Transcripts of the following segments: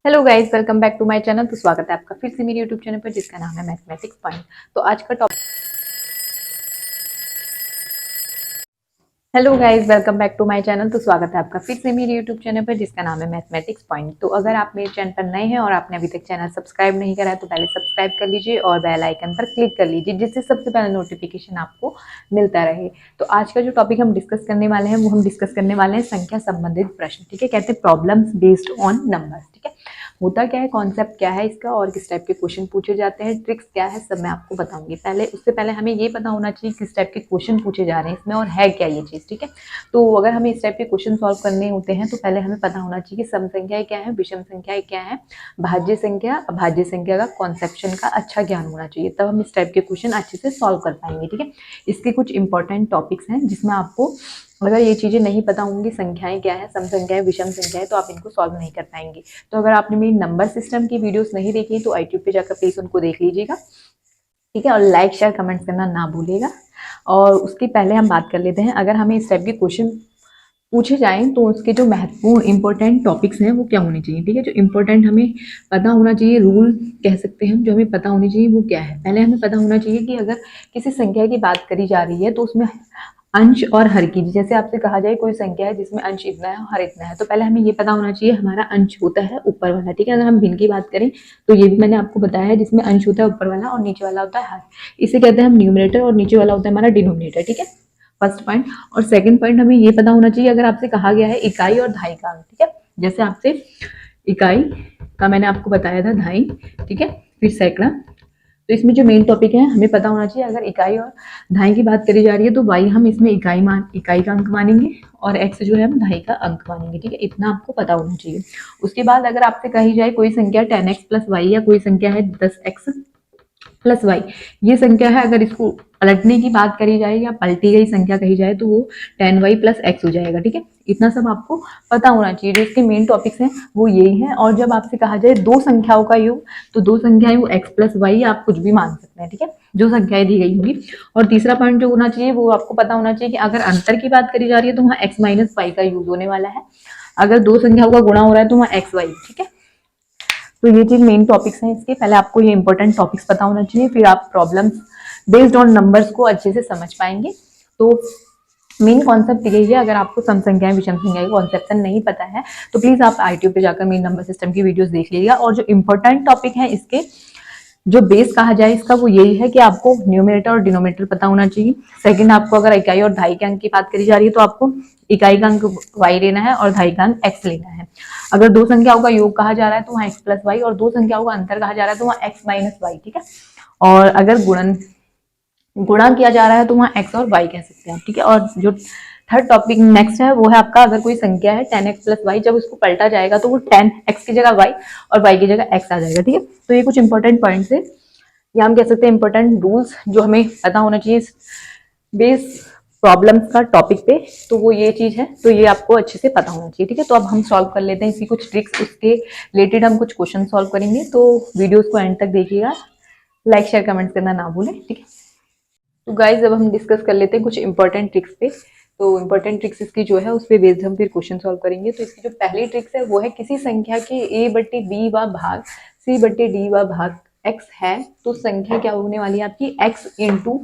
Hello guys, welcome back to my channel. तो स्वागत है आपका फिर से मेरे यूट्यूब चैनल पर जिसका नाम है मैथमेटिक्स पॉइंट। तो आज का topic hello guys, welcome back to my channel. तो स्वागत है आपका फिर से मेरे यूट्यूब चैनल पर जिसका नाम है मैथमेटिक्स पॉइंट। तो अगर आप मेरे चैनल पर नए हैं और आपने अभी तक चैनल सब्सक्राइब नहीं करा है तो पहले सब्सक्राइब कर लीजिए और बेल आइकन पर क्लिक कर लीजिए, जिससे सबसे पहले नोटिफिकेशन आपको मिलता रहे। तो आज का जो टॉपिक हम डिस्कस करने वाले हैं वो हम डिस्कस करने वाले हैं संख्या संबंधित प्रश्न। ठीक है, कहते हैं प्रॉब्लम्स बेस्ड ऑन नंबर्स। ठीक है, होता क्या है, कॉन्सेप्ट क्या है इसका और किस टाइप के क्वेश्चन पूछे जाते हैं, ट्रिक्स क्या है, सब मैं आपको बताऊंगी। उससे पहले हमें ये पता होना चाहिए किस टाइप के क्वेश्चन पूछे जा रहे हैं इसमें और है क्या ये चीज़। ठीक है, तो अगर हमें इस टाइप के क्वेश्चन सॉल्व करने होते हैं तो पहले हमें पता होना चाहिए कि सम संख्याएं क्या है, विषम संख्याएं क्या है, भाज्य संख्या, अभाज्य संख्या का कॉन्सेप्शन का अच्छा ज्ञान होना चाहिए, तब हम इस टाइप के क्वेश्चन अच्छे से सॉल्व कर पाएंगे। ठीक है, इसके कुछ इंपॉर्टेंट टॉपिक्स हैं जिसमें आपको अगर ये चीज़ें नहीं पता होंगी, संख्याएं क्या है, सम संख्याएं, विषम संख्याएं, तो आप इनको सॉल्व नहीं कर पाएंगे। तो अगर आपने मेरी नंबर सिस्टम की वीडियोस नहीं देखी तो यूट्यूब पे जाकर प्लीज़ उनको देख लीजिएगा। ठीक है, और लाइक शेयर कमेंट्स करना ना भूलिएगा। और उसके पहले हम बात कर लेते हैं, अगर हमें इस टाइप के क्वेश्चन पूछे जाएं तो उसके जो महत्वपूर्ण इंपॉर्टेंट टॉपिक्स हैं वो क्या होने चाहिए। ठीक है, जो इंपॉर्टेंट हमें पता होना चाहिए, रूल कह सकते हैं हम, जो हमें पता होनी चाहिए वो क्या है। पहले हमें पता होना चाहिए कि अगर किसी संख्या की बात करी जा रही है तो उसमें अंश और हर की, जैसे आपसे कहा जाए कोई संख्या है जिसमें अंश इतना है और हर इतना है, तो पहले हमें ये पता होना चाहिए हमारा अंश होता है ऊपर वाला। ठीक है, अगर हम भिन्न की बात करें तो ये भी मैंने आपको बताया है, जिसमें अंश होता है ऊपर वाला और नीचे वाला होता है हर। इसे कहते हैं हम न्यूमरेटर और नीचे वाला होता है हमारा डिनोमिनेटर। ठीक है, फर्स्ट पॉइंट। और सेकंड पॉइंट हमें ये पता होना चाहिए, अगर आपसे कहा गया है इकाई और दहाई का अंक। ठीक है, जैसे आपसे इकाई का मैंने आपको बताया था ढाई, ठीक है, फिर सैकड़ा। तो इसमें जो मेन टॉपिक है हमें पता होना चाहिए, अगर इकाई और दहाई की बात करी जा रही है तो वाई हम इसमें इकाई का अंक मानेंगे और एक्स जो है हम दहाई का अंक मानेंगे। ठीक है, इतना आपको पता होना चाहिए। उसके बाद अगर आपसे कही जाए कोई संख्या 10x प्लस वाई या कोई संख्या है 10x प्लस वाई, ये संख्या है, अगर इसको पलटने की बात करी जाए या पलटी गई संख्या कही जाए तो वो 10y प्लस एक्स हो जाएगा। ठीक है, इतना सब आपको पता होना चाहिए। जो इसके मेन टॉपिक्स हैं वो यही हैं। और जब आपसे कहा जाए दो संख्याओं का योग, तो दो संख्याएं वो x प्लस वाई आप कुछ भी मान सकते हैं। ठीक है, जो संख्याएं दी गई होंगी। और तीसरा पॉइंट जो होना चाहिए वो आपको पता होना चाहिए कि अगर अंतर की बात करी जा रही है तो वहाँ x माइनस वाई का यूज होने वाला है, अगर दो संख्याओं का गुणा हो रहा है तो वहाँ एक्स वाई। ठीक है, तो ये चीज मेन टॉपिक्स हैं इसके। पहले आपको ये इंपॉर्टेंट टॉपिक्स पता होना चाहिए, फिर आप प्रॉब्लम्स बेस्ड ऑन नंबर्स को अच्छे से समझ पाएंगे। तो मेन कॉन्सेप्ट यही है। अगर आपको सम संख्याएं विषम संख्याएं कॉन्सेप्शन नहीं पता है तो प्लीज आप यूट्यूब पे जाकर मेन नंबर सिस्टम की वीडियोस देख लीजिएगा। और जो इंपॉर्टेंट टॉपिक है इसके, जो बेस कहा जाए इसका, वो यही है कि आपको न्यूमरेटर और डिनोमिनेटर पता होना चाहिए। सेकंड, आपको अगर इकाई और दहाई के अंक की बात करी जा रही है तो आपको इकाई का अंक y लेना है और दहाई का अंक x लेना है। अगर दो संख्याओं का योग कहा जा रहा है तो वहाँ x प्लस वाई, और दो संख्याओं का अंतर कहा जा रहा है तो वहाँ x माइनस वाई। ठीक है, और अगर गुणा किया जा रहा है तो वहाँ x और y कह सकते हैं। ठीक है, और जो थर्ड टॉपिक नेक्स्ट है वो है आपका, अगर कोई संख्या है 10x प्लस वाई, जब उसको पलटा जाएगा तो वो 10x की जगह y और y की जगह x आ जाएगा। ठीक है, तो ये कुछ इंपॉर्टेंट पॉइंट्स है, या हम कह सकते हैं इंपॉर्टेंट रूल्स जो हमें पता होना चाहिए बेस प्रॉब्लम्स का टॉपिक पे। तो वो ये चीज है, तो ये आपको अच्छे से पता होना चाहिए। ठीक है, तो अब हम सॉल्व कर लेते हैं इसकी कुछ ट्रिक्स, उसके रिलेटेड हम कुछ क्वेश्चन सॉल्व करेंगे। तो वीडियोस को एंड तक देखिएगा, लाइक शेयर कमेंट करना ना भूलें। ठीक है, तो गाइज अब हम डिस्कस कर लेते हैं कुछ इंपॉर्टेंट ट्रिक्स पे। तो इंपॉर्टेंट ट्रिक्स इसकी जो है उस पर बेस्ड हम फिर क्वेश्चन सॉल्व करेंगे। तो इसकी जो पहली ट्रिक्स है वो है, किसी संख्या के a बट्टे b व भाग c बट्टे d व भाग x है तो संख्या क्या होने वाली है आपकी x इंटू,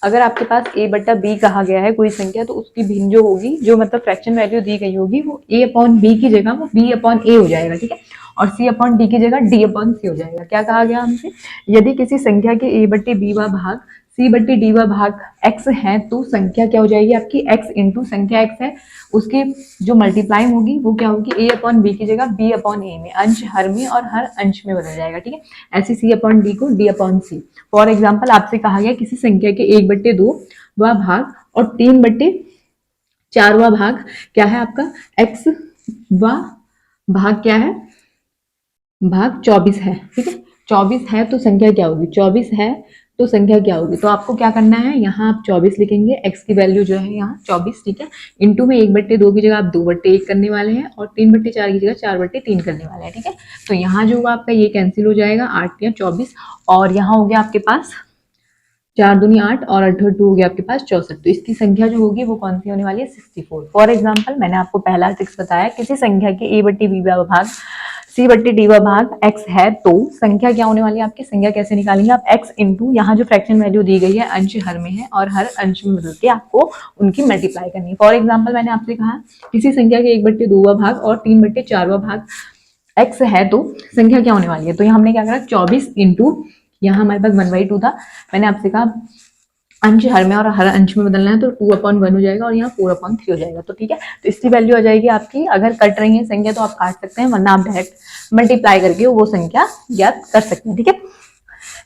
अगर आपके पास a बट्टा b कहा गया है कोई संख्या तो उसकी भिन्न जो होगी, जो मतलब फ्रैक्शन वैल्यू दी गई होगी, वो a अपॉन b की जगह वो b अपॉन a हो जाएगा। ठीक है, और c अपॉन d की जगह d अपॉन c हो जाएगा। क्या कहा गया हमसे, यदि किसी संख्या के a बट्टे b व भाग c बट्टे d व भाग x है तो संख्या क्या हो जाएगी आपकी x इंटू संख्या x है, उसकी जो मल्टीप्लाई होगी वो क्या होगी, a अपॉन b की जगह b अपॉन a में, अंश हर में और हर अंश में बदल जाएगा। ठीक है, ऐसे c अपॉन d को d upon c। For example आपसे कहा गया किसी संख्या के 1/2 व भाग और 3/4 व भाग क्या है आपका x व भाग क्या है, भाग 24 है। ठीक है, 24 है तो संख्या क्या होगी, 24 है तो संख्या क्या होगी। तो आपको क्या करना है, यहाँ आप 24 लिखेंगे, x की वैल्यू जो है यहाँ 24। ठीक है, इंटू में 1/2 की जगह आप 2/1 करने वाले हैं और 3/4 की जगह 4/3 करने वाले हैं। ठीक है, तो यहाँ जो आपका ये कैंसिल हो जाएगा, 8 या 24, और यहाँ हो गया आपके पास 4 दूनी 8 और 8 2 हो गया आपके पास 64। तो इसकी संख्या जो होगी वो कौन सी होने वाली है, 64। फॉर एग्जाम्पल मैंने आपको पहला ट्रिक्स बताया, किसी संख्या के a बट्टे b भाग सी बट्टे डी व भाग एक्स है तो संख्या क्या होने वाली है आपकी, संख्या कैसे निकालेंगे आप, एक्स इंटू यहाँ जो फ्रैक्शन वैल्यू दी गई है अंश हर में है और हर अंश में बदल के आपको उनकी मल्टीप्लाई करनी है। फॉर एग्जाम्पल मैंने आपसे कहा किसी संख्या के 1/2 भाग और 3/4 भाग एक्स है तो संख्या क्या होने वाली है, तो यहाँ हमने क्या करा 24 इंटू यहाँ हमारे पास 1/2 था, मैंने आपसे कहा अंश हर में और हर अंश में बदलना है तो 2/1 हो जाएगा और यहाँ 4/3 हो जाएगा। तो ठीक है, तो इसकी वैल्यू आ जाएगी आपकी, अगर कट रही है संख्या तो आप काट सकते हैं, वरना आप डायरेक्ट मल्टीप्लाई करके वो संख्या ज्ञात कर सकते हैं। ठीक है,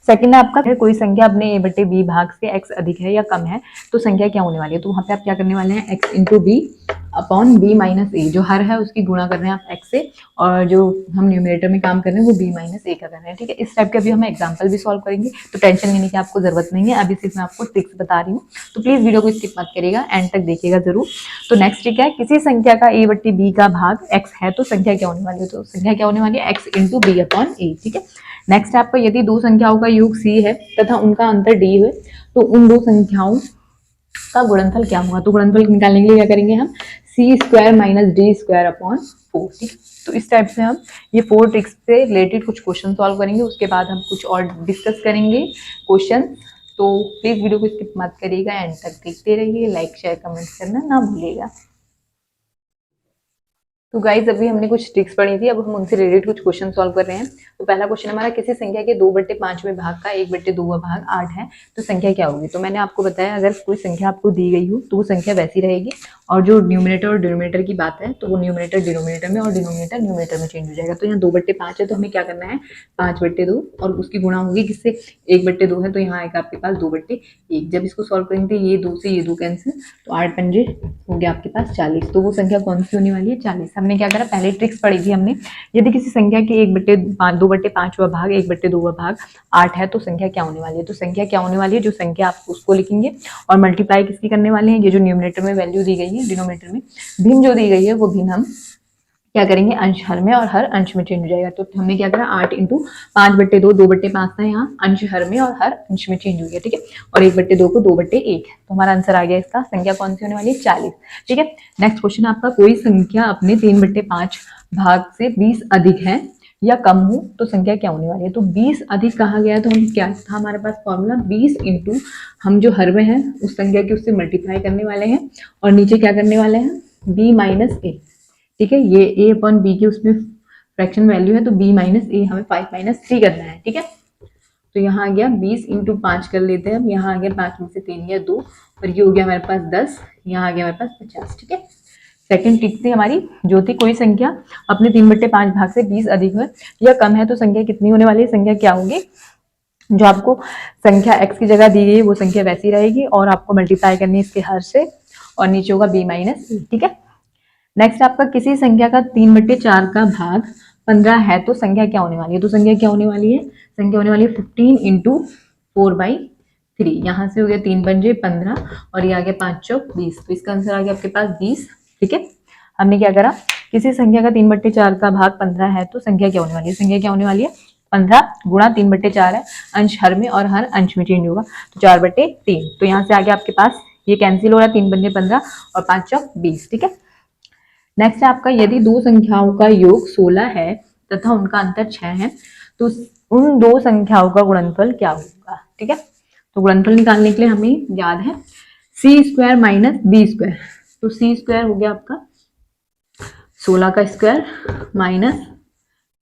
सेकंड है आपका कोई संख्या अपने a/b भाग से x अधिक है या कम है तो संख्या क्या होने वाली है, तो वहां पे आप क्या करने वाले हैं x into B upon B minus A, जो हर है उसकी गुणा कर रहे हैं आप x से और जो हम न्यूमरेटर में काम कर रहे हैं वो b माइनस ए का कर रहे हैं। ठीक है, इस टाइप के अभी हम एग्जाम्पल भी सॉल्व करेंगे तो टेंशन लेने की आपको जरूरत नहीं है, अभी सिर्फ मैं आपको ट्रिक्स बता रही हूँ, तो प्लीज वीडियो को स्किप मत करिएगा, एंड तक देखिएगा जरूर। तो नेक्स्ट ट्रिक है किसी संख्या का a/b का भाग x है तो संख्या क्या होने वाली है, तो संख्या क्या होने वाली है x इंटू बी अपॉन ए। ठीक है, नेक्स्ट आपका यदि दो संख्याओं का योग c है तथा उनका अंतर d है तो उन दो संख्याओं का गुणनफल क्या होगा, तो गुणनफल निकालने के लिए क्या करेंगे हम c² माइनस d² अपॉन 4। ठीक, तो इस टाइप से हम ये 4 ट्रिक्स से रिलेटेड कुछ क्वेश्चन सॉल्व करेंगे, उसके बाद हम कुछ और डिस्कस करेंगे क्वेश्चन। तो प्लीज वीडियो को स्किप मत करिएगा, एंड तक देखते रहिए, लाइक शेयर कमेंट करना ना भूलिएगा। तो गाइज अभी हमने कुछ ट्रिक्स पढ़ी थी, अब हम उनसे रिलेटेड कुछ क्वेश्चन सॉल्व कर रहे हैं। तो पहला क्वेश्चन हमारा किसी संख्या के 2/5वें भाग का 1/2 भाग 8 है तो संख्या क्या होगी, तो मैंने आपको बताया अगर कोई संख्या आपको दी गई हो तो वो संख्या वैसी रहेगी, और जो न्यूमरेटर और डिनोमिनेटर की बात है तो वो न्यूमरेटर डिनोमिनेटर में और डिनोमिनेटर न्यूमरेटर में चेंज हो जाएगा। तो यहाँ 2/5 है तो हमें क्या करना है 5/2 और उसकी गुणा होगी किससे 1/2 है तो यहाँ आएगा आपके पास 2/1। जब इसको सॉल्व करेंगे ये 2 से ये 2 कैंसिल तो 8 पंजे हो गया आपके पास 40, तो वो संख्या कौन सी होने वाली है 40। हमने क्या करा पहले ट्रिक्स पढ़ी थी हमने, यदि किसी संख्या के 2/5 भाग 1/2 भाग 8 है तो संख्या क्या होने वाली है, तो संख्या क्या होने वाली है जो संख्या आप उसको लिखेंगे और मल्टीप्लाई किसकी करने वाले हैं, ये जो न्यूमरेटर में वैल्यू दी गई है डिनोमिनेटर में भिन्न जो दी गई है वो भिन्न हम क्या करेंगे अंश हर में और हर अंश में चेंज हो जाएगा। तो हमने क्या करा 8 इंटू 5/2 2/5 था, यहाँ अंश हर में और हर अंश में चेंज हो गया। ठीक है, और 1/2 को 2/1 तो हमारा आंसर आ गया इसका, संख्या कौन सी होने वाली है 40। ठीक है, नेक्स्ट क्वेश्चन आपका कोई संख्या अपने 3/5 भाग से 20 अधिक है या कम हो तो संख्या क्या होने वाली है, तो 20 अधिक कहा गया है तो हम क्या था हमारे पास फॉर्मूला 20 इंटू हम जो हर में है उस संख्या के उससे मल्टीप्लाई करने वाले हैं और नीचे क्या करने वाले हैं b माइनस ए। ठीक है, ये a अपॉन बी की उसमें फ्रैक्शन वैल्यू है तो b माइनस ए हमें 5 माइनस 3 करना है। ठीक है, तो यहाँ आ गया 20 इंटू 5 कर लेते हैं, अब यहाँ आ गया 5 में से 3 गया 2 और ये हो गया हमारे पास 10, यहाँ आ गया हमारे पास 50। ठीक है, सेकंड ट्रिक थी हमारी जो थी कोई संख्या अपने 3/5 भाग से 20 अधिक है या कम है तो संख्या कितनी होने वाली है, संख्या क्या होगी, जो आपको संख्या x की जगह दी गई है वो संख्या वैसी रहेगी और आपको मल्टीप्लाई करनी है इसके हर से और नीचे होगा b माइनस ए। ठीक है, नेक्स्ट आपका किसी संख्या का 3/4 का भाग 15 है तो संख्या क्या होने वाली है, तो संख्या क्या होने वाली है, संख्या होने वाली है 15 इंटू 4/3, यहाँ से हो गया 3 पंजे 15 और ये आ गया 5 चौक 20, तो इसका आंसर आ गया आपके पास 20। ठीक है, हमने क्या करा किसी संख्या का 3/4 का भाग 15 है तो संख्या क्या होने वाली है, संख्या क्या होने वाली है 15 गुणा 3/4 है, अंश हर में और हर अंश में चेंज होगा तो 4/3, तो यहाँ से आ गया आपके पास ये कैंसिल हो रहा है 3 पंजे 15 और 5 चौक 20। ठीक है, नेक्स्ट है आपका यदि दो संख्याओं का योग 16 है तथा उनका अंतर 6 है तो उन दो संख्याओं का गुणनफल क्या होगा। ठीक है, तो गुणनफल निकालने के लिए हमें याद है c² माइनस b², तो c² हो गया आपका 16 का स्क्वायर माइनस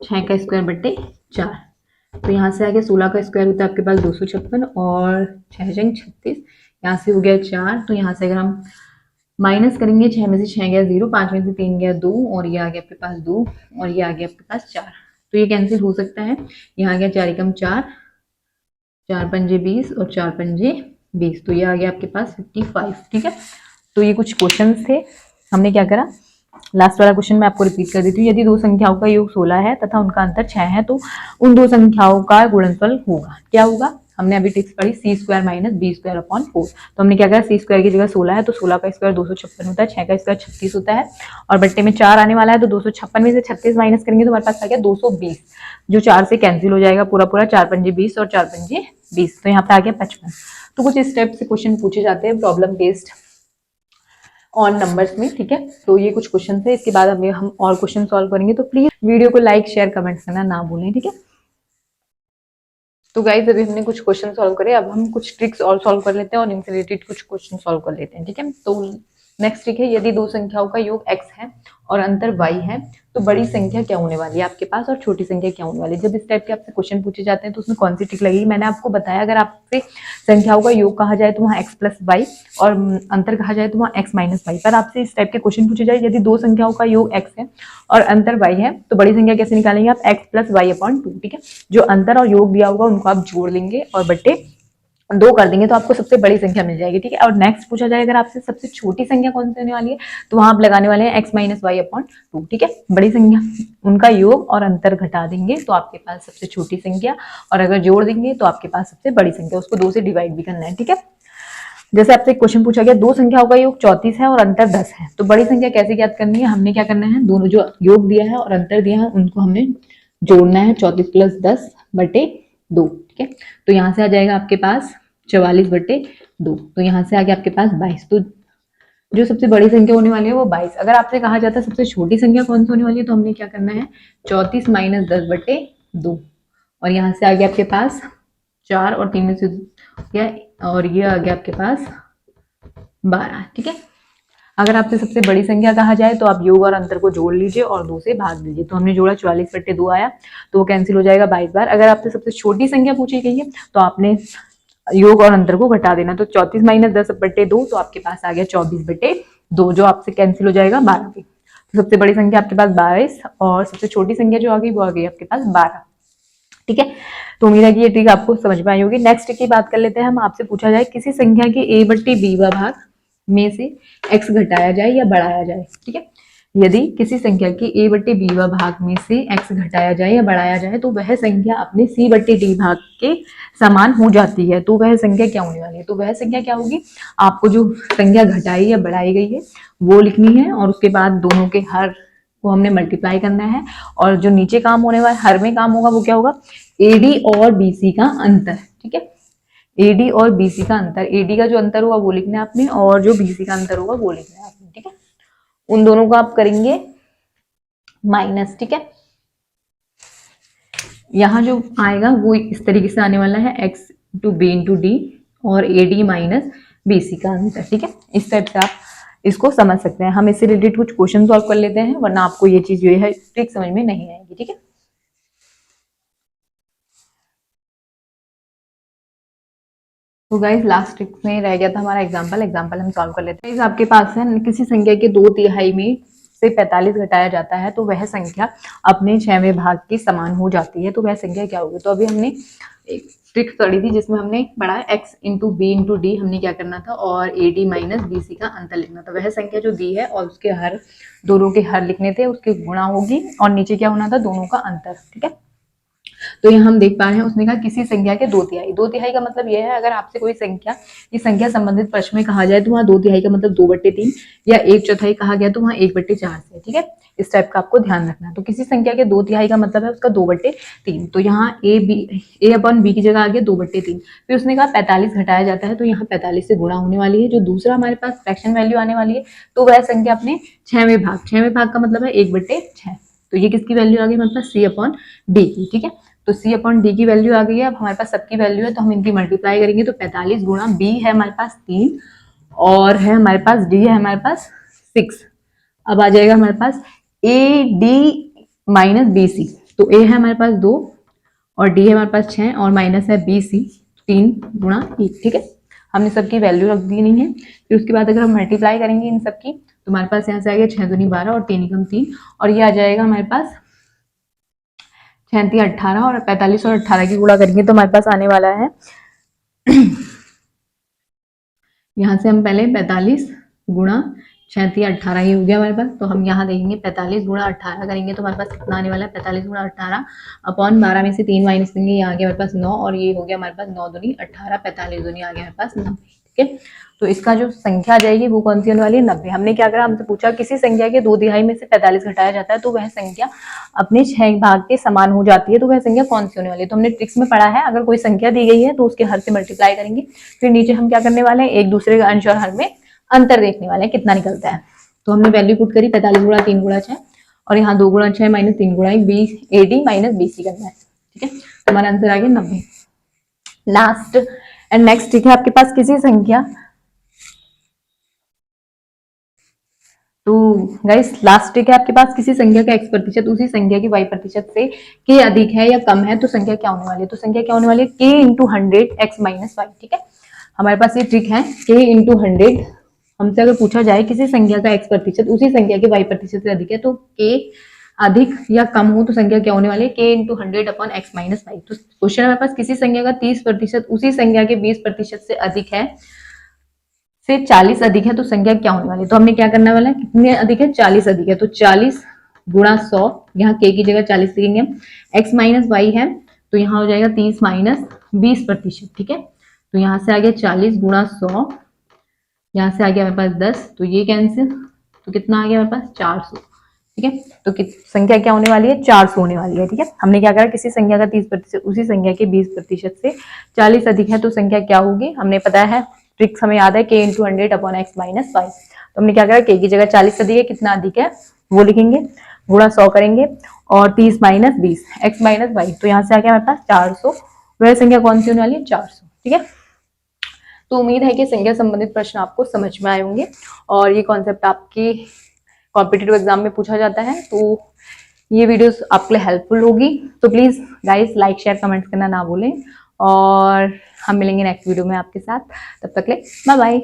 6 का स्क्वायर बटे 4, तो यहाँ से आ गया 16 का स्क्वायर होता है आपके पास 256 और 6 जंग 36, यहाँ से हो गया 4, तो यहाँ से अगर हम माइनस करेंगे 6 में से 6 गया 0, 5 में से 3 गया 2 और ये आ गया आपके पास 2 और ये आ गया आपके पास 4, तो ये कैंसिल हो सकता है, यहाँ आ गया 4 एकम 4, 4 पंजे 20 और 4 पंजे 20, तो ये आ गया आपके पास 55। ठीक है, तो ये कुछ क्वेश्चंस थे, हमने क्या करा लास्ट वाला क्वेश्चन मैं आपको रिपीट कर देती हूँ, यदि दो संख्याओं का योग 16 है तथा उनका अंतर 6 है तो उन दो संख्याओं का गुणनफल होगा, क्या होगा, हमने अभी ट्रिक्स पढ़ी c² माइनस b² अपॉन 4, तो हमने क्या करा c² की जगह 16 है तो 16 का स्क्वायर 256 होता है, 6 का स्क्वायर 36 होता है और बट्टे में 4 आने वाला है तो 256 में से 36 माइनस करेंगे तो हमारे पास आ गया 220, जो 4 से कैंसिल हो जाएगा पूरा पूरा, 4 पंजे 20 और 4 पंजे 20, तो यहाँ पे आ गया 55। तो कुछ इस टाइप से क्वेश्चन पूछे जाते हैं प्रॉब्लम बेस्ड, ऑन नंबर्स में, ठीक है। तो ये कुछ क्वेश्चन है, इसके बाद हम और क्वेश्चन सॉल्व करेंगे। तो प्लीज वीडियो को लाइक शेयर कमेंट करना ना भूलें, ठीक है। तो गाइज अभी हमने कुछ क्वेश्चन सॉल्व करे, अब हम कुछ ट्रिक्स और सॉल्व कर लेते हैं और इनसे रिलेटेड कुछ क्वेश्चन सॉल्व कर लेते हैं, ठीक है। तो नेक्स्ट ट्रिक है, यदि दो संख्याओं का योग x है और अंतर y है तो बड़ी संख्या क्या होने वाली है आपके पास और छोटी संख्या क्या होने वाली है। जब इस टाइप के आपसे क्वेश्चन पूछे जाते हैं तो उसमें कौन सी ट्रिक लगेगी, मैंने आपको बताया। अगर आपसे संख्याओं का योग कहा जाए तो वहाँ x प्लस वाई और अंतर कहा जाए तो वहाँ x माइनस वाई। पर आपसे इस टाइप के क्वेश्चन पूछे जाए, यदि दो संख्याओं का योग x है और अंतर y है तो बड़ी संख्या कैसे निकालेंगे आप, x प्लस वाई अपॉन 2, ठीक है। जो अंतर और योग दिया होगा उनको आप जोड़ लेंगे और बट्टे 2 कर देंगे तो आपको सबसे बड़ी संख्या मिल जाएगी, ठीक है। और नेक्स्ट पूछा जाए अगर आपसे सबसे छोटी संख्या कौन सी होने वाली है तो वहां आप लगाने वाले हैं x माइनस वाई अपॉन 2, ठीक है। बड़ी संख्या उनका योग और अंतर घटा देंगे तो आपके पास सबसे छोटी संख्या, और अगर जोड़ देंगे तो आपके पास सबसे बड़ी संख्या, उसको 2 से डिवाइड भी करना है, ठीक है। जैसे आपसे एक क्वेश्चन पूछा गया, दो संख्याओं का योग 34 है और अंतर 10 है तो बड़ी संख्या कैसे ज्ञात करनी है। हमने क्या करना है, दोनों जो योग दिया है और अंतर दिया है उनको हमने जोड़ना है, 34 प्लस 10 बटे 2, ठीक है। तो यहाँ से आ जाएगा आपके पास 44 बटे 2, तो यहाँ से आ गया आपके पास 22। तो जो सबसे बड़ी संख्या होने वाली है वो 22। अगर आपसे कहा जाता है सबसे छोटी संख्या कौन सी होने वाली है तो हमने क्या करना है, 34 माइनस 10 बटे 2, और यहाँ से आ गया आपके पास 4 और 3 में से गया, और ये आ गया आपके पास 12, ठीक है। अगर आपसे सबसे बड़ी संख्या कहा जाए तो आप योग और अंतर को जोड़ लीजिए और 2 से भाग दीजिए। तो हमने जोड़ा 44 बटे 2 आया तो वो कैंसिल हो जाएगा 22 बार। अगर आपसे सबसे छोटी संख्या पूछी गई है तो आपने योग और अंतर को घटा देना, तो 34 माइनस 10 बटे 2 तो आपके पास आ गया 24 बटे 2, जो आपसे कैंसिल हो जाएगा 12 पे। तो सबसे बड़ी संख्या आपके पास 22 और सबसे छोटी संख्या जो आ गई वो आ गई आपके पास 12, ठीक है। तो उम्मीद है कि ये ट्रिक आपको समझ में आई होगी। नेक्स्ट की बात कर लेते हैं हम। आपसे पूछा जाए किसी संख्या के a बट्टी b भाग में से x घटाया जाए या बढ़ाया जाए, ठीक है। यदि किसी संख्या के a बट्टे b भाग में से x घटाया जाए या बढ़ाया जाए तो वह संख्या अपने c बट्टे d भाग के समान हो जाती है, तो वह संख्या क्या होने वाली है। तो वह संख्या क्या होगी, आपको जो संख्या घटाई या बढ़ाई गई है वो लिखनी है और उसके बाद दोनों के हर को हमने मल्टीप्लाई करना है, और जो नीचे काम होने वाला हर में काम होगा वो क्या होगा, एडी और बीसी का अंतर, ठीक है। एडी और बीसी का अंतर, एडी का जो अंतर होगा वो लिखना है आपने और जो बीसी का अंतर होगा वो लिखना है आपने, ठीक है। उन दोनों को आप करेंगे माइनस, ठीक है। यहाँ जो आएगा वो इस तरीके से आने वाला है, x to B into D और एडी माइनस बीसी का अंतर, ठीक है। इस टाइप से आप इसको समझ सकते हैं। हम इससे रिलेटेड कुछ क्वेश्चन सॉल्व कर लेते हैं, वरना आपको ये चीज जो है ट्रिक समझ में नहीं आएगी, ठीक है। तो गाइज लास्ट ट्रिक में रह गया था हमारा एग्जांपल हम सॉल्व कर लेते हैं। आपके पास है किसी संख्या के 2/3 में से 45 घटाया जाता है तो वह संख्या अपने 6वें भाग के समान हो जाती है, तो वह संख्या क्या होगी। तो अभी हमने एक ट्रिक पढ़ी थी जिसमें हमने पढ़ा x into B into D, हमने क्या करना था और A D minus B C का अंतर लिखना था। वह संख्या जो दी है और उसके हर, दोनों के हर लिखने थे, उसके गुणा होगी और नीचे क्या होना था, दोनों का अंतर, ठीक है। तो यहाँ हम देख पा रहे हैं उसने कहा किसी संख्या के 2/3, 2/3 का मतलब यह है अगर आपसे कोई संख्या इस संख्या संबंधित प्रश्न में कहा जाए तो वहाँ 2/3 का मतलब 2/3 या 1/4 कहा गया तो वहाँ 1/4 से, ठीक है। इस टाइप का आपको ध्यान रखना है। तो किसी संख्या के 2/3 का मतलब है उसका 2/3, तो यहाँ ए अपॉन बी की जगह आ गया 2/3। फिर उसने कहा 45 घटाया जाता है तो यहाँ 45 से गुणा होने वाली है, जो दूसरा हमारे पास फ्रैक्शन वैल्यू आने वाली है तो वह संख्या अपने 6वें भाग का मतलब है 1/6, तो ये किसकी वैल्यू आ गई हमारे पास, सी अपॉन डी की, ठीक है। तो सी अपॉन डी की वैल्यू आ गई है। अब हमारे पास सबकी वैल्यू है तो हम इनकी मल्टीप्लाई करेंगे, तो 45 गुणा बी है हमारे पास 3 और है हमारे पास डी है हमारे पास 6। अब आ जाएगा हमारे पास A D minus B C, तो ए है हमारे पास 2 और डी है हमारे पास 6 और माइनस है बी सी 3 गुणा 1, ठीक है। हमने सबकी वैल्यू रख दी नहीं है। फिर उसके बाद अगर हम मल्टीप्लाई करेंगे इन सबकी तो हमारे पास यहाँ से आ गया 6 दूनी 12 और 3 एकम 3, और ये आ जाएगा हमारे पास 6 3 18 और 45 और 18 की गुणा करेंगे तो हमारे पास आने वाला है यहाँ से हम पहले 45 गुणा 6 3 18 ही हो गया हमारे पास, तो हम यहाँ देखेंगे 45 गुणा 18 करेंगे तो हमारे पास कितना आने वाला है, 45 गुणा 18 अपॉन 12 में से 3 माइनस करेंगे, यहाँ आ गया हमारे पास 9 और ये हो गया हमारे पास 9 दूनी 18, 45 दूनी आ गया हमारे पास 90, ठीक है। तो इसका जो संख्या आ जाएगी वो कौन सी होने वाली है, 90। हमने क्या करा, हमसे पूछा किसी संख्या के 2/3 में से 45 घटाया जाता है तो वह संख्या अपने 6 भाग के समान हो जाती है, तो वह संख्या कौन सी होने वाली है। तो हमने ट्रिक्स में पढ़ा है अगर कोई संख्या दी गई है तो उसके हर से मल्टीप्लाई करेंगे, फिर नीचे हम क्या करने वाले हैं, एक दूसरे का अंश और हर में अंतर देखने वाले हैं कितना निकलता है। तो हमने वैल्यू पुट करी 45 गुणा 3 गुणा 6 और यहाँ 2 गुणा 6 माइनस 3 गुणा 1 80 माइनस 20 करना है। ठीक है, तो हमारा आंसर आ गया 90। लास्ट एंड नेक्स्ट ठीक है, आपके पास किसी संख्या, तो गाइस लास्ट ठीक है, आपके पास किसी संख्या का x प्रतिशत उसी संख्या की y प्रतिशत से k अधिक है या कम है, तो संख्या क्या होने वाली है? तो संख्या क्या होने वाली है? k into 100 x minus Y. ठीक है, हमारे पास ये ट्रिक है, k इंटू 100। हमसे अगर पूछा जाए किसी संख्या का x प्रतिशत उसी संख्या के y प्रतिशत से अधिक है, तो k अधिक या कम हो तो संख्या क्या होने वाली है? k into 100 upon x minus Y. तो क्वेश्चन हमारे पास किसी संख्या का 30% उसी संख्या के 20% से अधिक है, से 40 अधिक है, तो संख्या क्या होने वाली है? तो हमने क्या करने वाला है, कितने अधिक है? 40 अधिक है, तो 40 गुणा 100, यहाँ k की जगह 40 लिखेंगे। x माइनस वाई है तो यहाँ हो जाएगा 30 माइनस 20%। ठीक है, तो यहाँ से आ गया 40 गुणा 100, यहाँ से आ गया हमारे पास 10, तो ये कैंसिल, तो कितना आ गया हमारे पास? 400। ठीक है, तो संख्या क्या होने वाली है? 400 होने वाली है। ठीक है, हमने क्या करा, किसी संख्या का 30% उसी संख्या के 20% से 40 अधिक है, तो संख्या क्या होगी? हमने पता है, ट्रिक्स हमें याद है, k into 100 upon X minus Y. तो हमने क्या करा, k की जगह 40 अधिक है, कितना अधिक है वो लिखेंगे, गुणा 100 करेंगे और 30 माइनस 20 एक्स माइनस वाई, तो यहाँ से आ गया हमारे पास 400। वह संख्या कौन सी होने वाली है? 400। ठीक है, तो उम्मीद है कि संख्या संबंधित प्रश्न आपको समझ में आए होंगे और ये कॉन्सेप्ट आपकी कॉम्पिटिटिव एग्जाम में पूछा जाता है, तो ये वीडियोस आपके लिए हेल्पफुल होगी। तो please guys like share comments करना ना भूलें और हम मिलेंगे नेक्स्ट वीडियो में आपके साथ। तब तक ले बाय बाय।